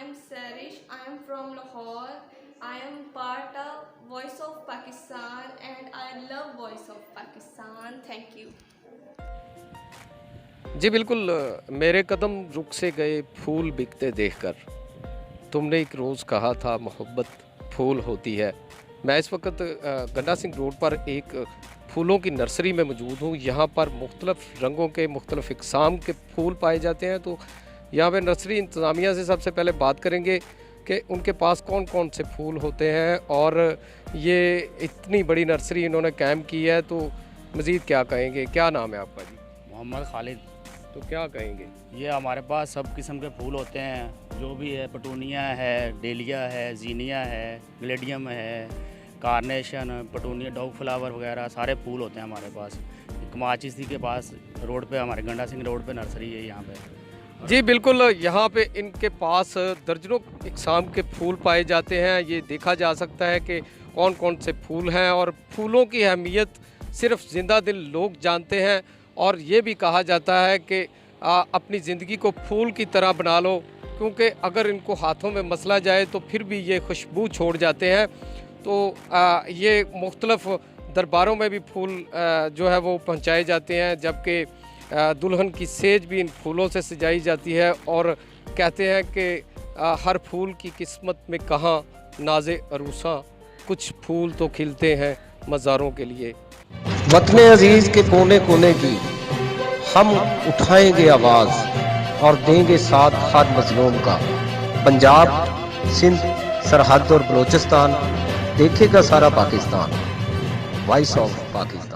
am Sarish. I am from Lahore. I am part of Voice of Pakistan and I love Voice of Pakistan. Thank you. जी बिल्कुल, मेरे कदम रुक से गए फूल बिकते देखकर। तुमने एक रोज़ कहा था मोहब्बत फूल होती है। मैं इस वक्त गन्ना सिंह रोड पर एक फूलों की नर्सरी में मौजूद हूँ। यहाँ पर मुख्तलिफ़ रंगों के मुख्तलिफ़ इक़साम के फूल पाए जाते हैं। तो यहाँ पे नर्सरी इंतज़ामिया से सबसे पहले बात करेंगे कि उनके पास कौन कौन से फूल होते हैं और ये इतनी बड़ी नर्सरी इन्होंने कायम की है, तो मज़ीद क्या कहेंगे। क्या नाम है आपका जी? मोहम्मद खालिद। तो क्या कहेंगे? ये हमारे पास सब किस्म के फूल होते हैं, जो भी है, पटूनिया है, डेलिया है, जीनिया है, ग्लेडियम है, कारनेशन, पटूनिया, डॉग फ्लावर वगैरह सारे फूल होते हैं हमारे पास। कमाचिस्ती के पास रोड पे, हमारे गंडा सिंह रोड पे नर्सरी है यहाँ पे। जी बिल्कुल, यहाँ पे इनके पास दर्जनों इक़साम के फूल पाए जाते हैं। ये देखा जा सकता है कि कौन कौन से फूल हैं और फूलों की अहमियत सिर्फ ज़िंदा दिल लोग जानते हैं। और ये भी कहा जाता है कि अपनी ज़िंदगी को फूल की तरह बना लो, क्योंकि अगर इनको हाथों में मसला जाए तो फिर भी ये खुशबू छोड़ जाते हैं। तो ये मुख्तलिफ़ दरबारों में भी फूल जो है वो पहुँचाए जाते हैं, जबकि दुल्हन की सेज भी इन फूलों से सजाई जाती है। और कहते हैं कि हर फूल की किस्मत में कहाँ नाज़े अरूसा, कुछ फूल तो खिलते हैं मज़ारों के लिए। वतन अजीज़ के कोने कोने की हम उठाएंगे आवाज़ और देंगे साथ हर मजलूम का। पंजाब, सिंध, सरहद और बलोचिस्तान देखेगा सारा पाकिस्तान। Voice of Pakistan.